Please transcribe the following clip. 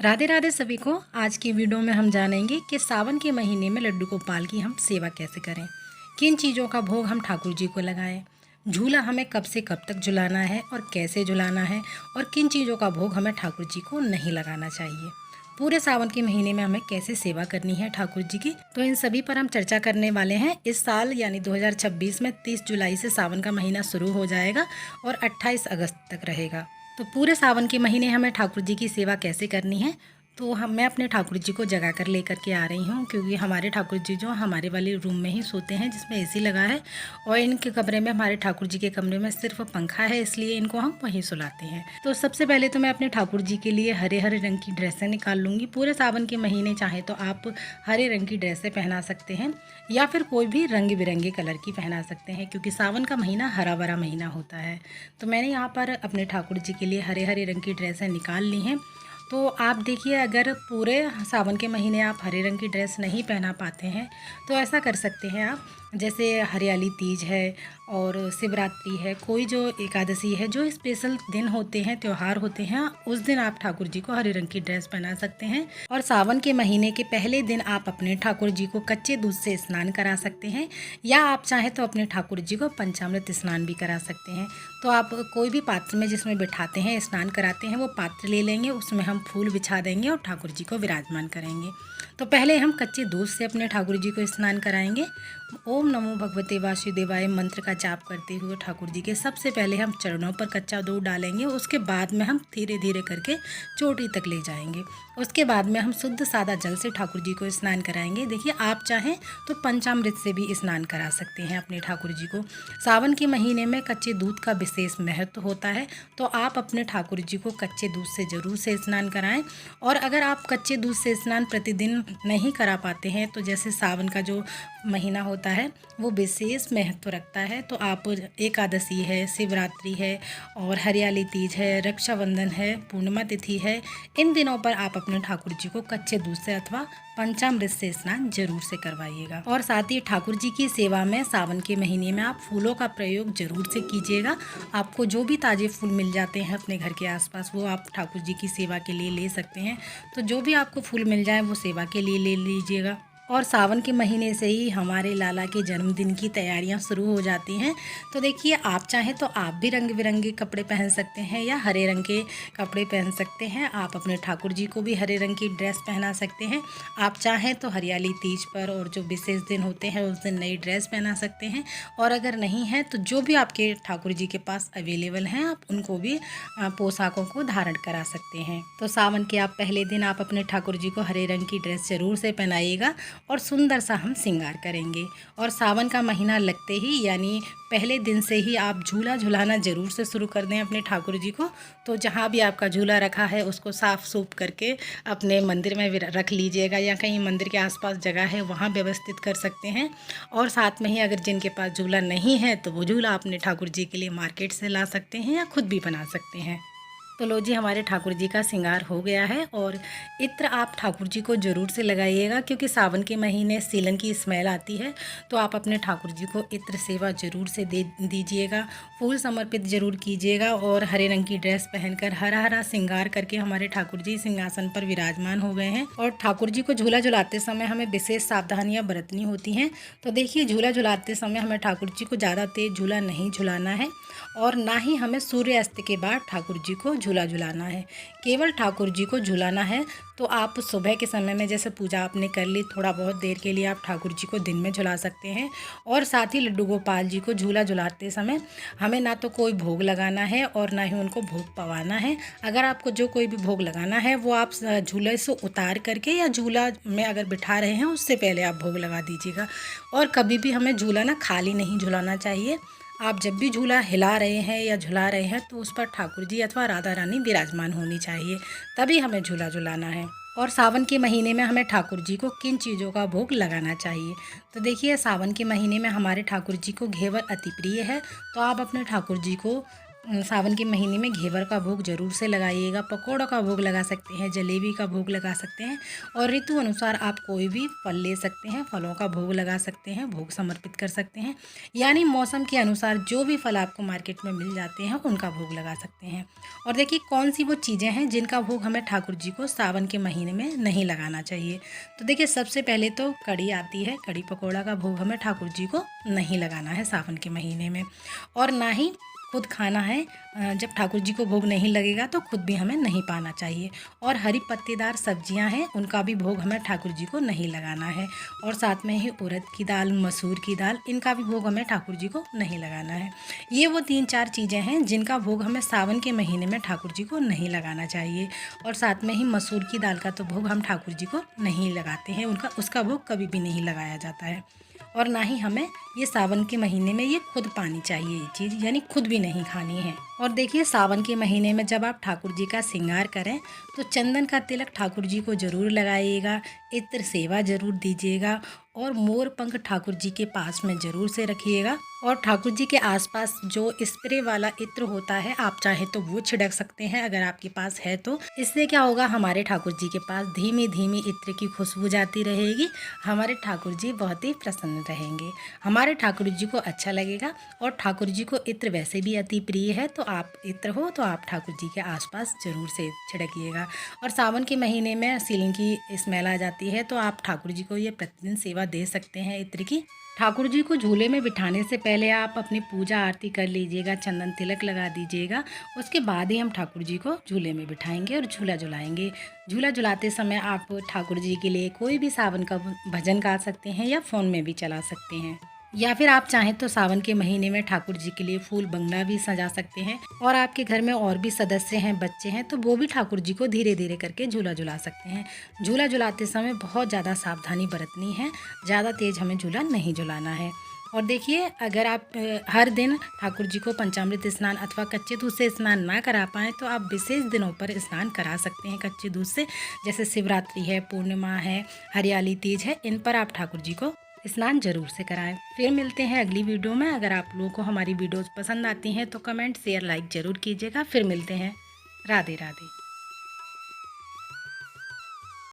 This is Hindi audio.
राधे राधे सभी को। आज की वीडियो में हम जानेंगे कि सावन के महीने में लड्डू गोपाल की हम सेवा कैसे करें, किन चीज़ों का भोग हम ठाकुर जी को लगाएं, झूला हमें कब से कब तक झुलाना है और कैसे झुलाना है, और किन चीज़ों का भोग हमें ठाकुर जी को नहीं लगाना चाहिए। पूरे सावन के महीने में हमें कैसे सेवा करनी है ठाकुर जी की, तो इन सभी पर हम चर्चा करने वाले हैं। इस साल यानी 2026 में 30 जुलाई से सावन का महीना शुरू हो जाएगा और 28 अगस्त तक रहेगा। तो पूरे सावन के महीने हमें ठाकुर जी की सेवा कैसे करनी है, तो मैं अपने ठाकुर जी को जगा कर लेकर के आ रही हूँ, क्योंकि हमारे ठाकुर जी जो हमारे वाले रूम में ही सोते हैं जिसमें एसी लगा है, और इनके कमरे में, हमारे ठाकुर जी के कमरे में सिर्फ पंखा है, इसलिए इनको हम वहीं सुलाते हैं। तो सबसे पहले तो मैं अपने ठाकुर जी के लिए हरे हरे रंग की ड्रेसें निकाल लूँगी। पूरे सावन के महीने चाहे तो आप हरे रंग की ड्रेसें पहना सकते हैं या फिर कोई भी रंग बिरंगे कलर की पहना सकते हैं, क्योंकि सावन का महीना हरा भरा महीना होता है। तो मैंने यहाँ पर अपने ठाकुर जी के लिए हरे हरे रंग की ड्रेसें निकाल ली हैं। तो आप देखिए, अगर पूरे सावन के महीने आप हरे रंग की ड्रेस नहीं पहना पाते हैं तो ऐसा कर सकते हैं आप, जैसे हरियाली तीज है और शिवरात्रि है, कोई जो एकादशी है, जो स्पेशल दिन होते हैं, त्यौहार होते हैं, उस दिन आप ठाकुर जी को हरे रंग की ड्रेस पहना सकते हैं। और सावन के महीने के पहले दिन आप अपने ठाकुर जी को कच्चे दूध से स्नान करा सकते हैं, या आप चाहें तो अपने ठाकुर जी को पंचामृत स्नान भी करा सकते हैं। तो आप कोई भी पात्र में जिसमें बिठाते हैं, स्नान कराते हैं, वो पात्र ले लेंगे, उसमें हम फूल बिछा देंगे और ठाकुर जी को विराजमान करेंगे। तो पहले हम कच्चे दूध से अपने ठाकुर जी को स्नान कराएंगे। ओम नमो भगवते वासुदेवाय मंत्र का जाप करते हुए ठाकुर जी के सबसे पहले हम चरणों पर कच्चा दूध डालेंगे। उसके बाद में हम धीरे धीरे करके चोटी तक ले जाएंगे। उसके बाद में हम शुद्ध सादा जल से ठाकुर जी को स्नान कराएंगे। देखिए, आप चाहें तो पंचामृत से भी स्नान करा सकते हैं अपने ठाकुर जी को। सावन के महीने में कच्चे दूध का विशेष महत्व होता है, तो आप अपने ठाकुर जी को कच्चे दूध से ज़रूर से स्नान कराएं। और अगर आप कच्चे दूध से स्नान प्रतिदिन नहीं करा पाते हैं, तो जैसे सावन का जो महीना होता है वो विशेष महत्व रखता है, तो आप एकादशी है, शिवरात्रि है और हरियाली तीज है, रक्षाबंधन है, पूर्णिमा तिथि है, इन दिनों पर आप अपने ठाकुर जी को कच्चे दूध से अथवा पंचामृत से स्नान जरूर से करवाइएगा। और साथ ही ठाकुर जी की सेवा में सावन के महीने में आप फूलों का प्रयोग जरूर से कीजिएगा। आपको जो भी ताज़े फूल मिल जाते हैं अपने घर के आसपास, वो आप ठाकुर जी की सेवा के लिए ले सकते हैं। तो जो भी आपको फूल मिल जाए वो सेवा के लिए ले लीजिएगा। और सावन के महीने से ही हमारे लाला के जन्मदिन की तैयारियां शुरू हो जाती हैं। तो देखिए, आप चाहें तो आप भी रंग बिरंगे कपड़े पहन सकते हैं या हरे रंग के कपड़े पहन सकते हैं। आप अपने ठाकुर जी को भी हरे रंग की ड्रेस पहना सकते हैं। आप चाहें तो हरियाली तीज पर और जो विशेष दिन होते हैं उस दिन नई ड्रेस पहना सकते हैं। और अगर नहीं है तो जो भी आपके ठाकुर जी के पास अवेलेबल हैं, आप उनको भी पोशाकों को धारण करा सकते हैं। तो सावन के आप पहले दिन आप अपने ठाकुर जी को हरे रंग की ड्रेस जरूर से पहनाइएगा और सुंदर सा हम श्रृंगार करेंगे। और सावन का महीना लगते ही यानी पहले दिन से ही आप झूला झुलाना ज़रूर से शुरू कर दें अपने ठाकुर जी को। तो जहाँ भी आपका झूला रखा है उसको साफ़ सूफ करके अपने मंदिर में रख लीजिएगा, या कहीं मंदिर के आसपास जगह है वहाँ व्यवस्थित कर सकते हैं। और साथ में ही अगर जिनके पास झूला नहीं है तो वो झूला अपने ठाकुर जी के लिए मार्केट से ला सकते हैं या खुद भी बना सकते हैं। तो लो जी, हमारे ठाकुर जी का श्रृंगार हो गया है। और इत्र आप ठाकुर जी को ज़रूर से लगाइएगा, क्योंकि सावन के महीने सीलन की स्मेल आती है। तो आप अपने ठाकुर जी को इत्र सेवा ज़रूर से दे दीजिएगा, फूल समर्पित ज़रूर कीजिएगा। और हरे रंग की ड्रेस पहनकर हरा हरा श्रृंगार करके हमारे ठाकुर जी सिंहासन पर विराजमान हो गए हैं। और ठाकुर जी को झूला झुलाते समय हमें विशेष सावधानियाँ बरतनी होती हैं। तो देखिए, झूला झुलाते समय हमें ठाकुर जी को ज़्यादा तेज़ झूला नहीं झुलाना है, और ना ही हमें सूर्यास्त के बाद ठाकुर जी को झूला झुलाना है। केवल ठाकुर जी को झुलाना है। तो आप सुबह के समय में जैसे पूजा आपने कर ली, थोड़ा बहुत देर के लिए आप ठाकुर जी को दिन में झुला सकते हैं। और साथ ही लड्डू गोपाल जी को झूला झुलाते समय हमें ना तो कोई भोग लगाना है और ना ही उनको भोग पवाना है। अगर आपको जो कोई भी भोग लगाना है वो आप झूले से उतार करके या झूला में अगर बिठा रहे हैं उससे पहले आप भोग लगा दीजिएगा। और कभी भी हमें झूला ना खाली नहीं झुलाना चाहिए। आप जब भी झूला हिला रहे हैं या झुला रहे हैं तो उस पर ठाकुर जी अथवा राधा रानी विराजमान होनी चाहिए, तभी हमें झूला झुलाना है। और सावन के महीने में हमें ठाकुर जी को किन चीज़ों का भोग लगाना चाहिए, तो देखिए, सावन के महीने में हमारे ठाकुर जी को घेवर अति प्रिय है। तो आप अपने ठाकुर जी को सावन के महीने में घेवर का भोग जरूर से लगाइएगा। पकौड़ों का भोग लगा सकते हैं, जलेबी का भोग लगा सकते हैं और ऋतु अनुसार आप कोई भी फल ले सकते हैं, फलों का भोग लगा सकते हैं, भोग समर्पित कर सकते हैं। यानी मौसम के अनुसार जो भी फल आपको मार्केट में मिल जाते हैं उनका भोग लगा सकते हैं। और देखिए कौन सी वो चीज़ें हैं जिनका भोग हमें ठाकुर जी को सावन के महीने में नहीं लगाना चाहिए। तो देखिए सबसे पहले तो कड़ी आती है। कड़ी पकौड़ा का भोग हमें ठाकुर जी को नहीं लगाना है सावन के महीने में, और ना ही खुद खाना है। जब ठाकुर जी को भोग नहीं लगेगा तो खुद भी हमें नहीं पाना चाहिए। और हरी पत्तेदार सब्जियां हैं उनका भी भोग हमें ठाकुर जी को नहीं लगाना है। और साथ में ही उड़द की दाल, मसूर की दाल, इनका भी भोग हमें ठाकुर जी को नहीं लगाना है। ये वो 3-4 चीज़ें हैं जिनका भोग हमें सावन के महीने में ठाकुर जी को नहीं लगाना चाहिए। और साथ में ही मसूर की दाल का तो भोग हम ठाकुर जी को नहीं लगाते हैं, उसका भोग कभी भी नहीं लगाया जाता है। और ना ही हमें ये सावन के महीने में ये खुद पानी चाहिए, ये चीज़ यानी खुद भी नहीं खानी है। और देखिए सावन के महीने में जब आप ठाकुर जी का श्रृंगार करें तो चंदन का तिलक ठाकुर जी को ज़रूर लगाइएगा, इत्र सेवा ज़रूर दीजिएगा और मोर पंख ठाकुर जी के पास में ज़रूर से रखिएगा। और ठाकुर जी के आसपास जो स्प्रे वाला इत्र होता है आप चाहे तो वो छिड़क सकते हैं अगर आपके पास है तो। इससे क्या होगा, हमारे ठाकुर जी के पास धीमी धीमी इत्र की खुशबू जाती रहेगी, हमारे ठाकुर जी बहुत ही प्रसन्न रहेंगे, हमारे ठाकुर जी को अच्छा लगेगा। और ठाकुर जी को इत्र वैसे भी अति प्रिय है, तो आप इत्र हो तो आप ठाकुर जी के आसपास ज़रूर से छिड़किएगा। और सावन के महीने में सीलिंग की स्मेल आ जाती है तो आप ठाकुर जी को ये प्रतिदिन सेवा दे सकते हैं इत्र की। ठाकुर जी को झूले में बिठाने से पहले आप अपनी पूजा आरती कर लीजिएगा, चंदन तिलक लगा दीजिएगा। उसके बाद ही हम ठाकुर जी को झूले में बिठाएंगे और झूला झुलाएंगे। झूला झुलाते समय आप ठाकुर जी के लिए कोई भी सावन का भजन गा सकते हैं या फ़ोन में भी चला सकते हैं। या फिर आप चाहें तो सावन के महीने में ठाकुर जी के लिए फूल बंगला भी सजा सकते हैं। और आपके घर में और भी सदस्य हैं, बच्चे हैं, तो वो भी ठाकुर जी को धीरे धीरे करके झूला झुला सकते हैं। झूला झुलाते समय बहुत ज़्यादा सावधानी बरतनी है, ज़्यादा तेज़ हमें झूला नहीं झुलाना है। और देखिए अगर आप हर दिन ठाकुर जी को पंचामृत स्नान अथवा कच्चे दूध से स्नान ना करा पाएँ तो आप विशेष दिनों पर स्नान करा सकते हैं कच्चे दूध से। जैसे शिवरात्रि है, पूर्णिमा है, हरियाली तीज है, इन पर आप ठाकुर जी को स्नान जरूर से कराएं। फिर मिलते हैं अगली वीडियो में। अगर आप लोगों को हमारी वीडियोस पसंद आती हैं तो कमेंट, शेयर, लाइक ज़रूर कीजिएगा। फिर मिलते हैं। राधे राधे।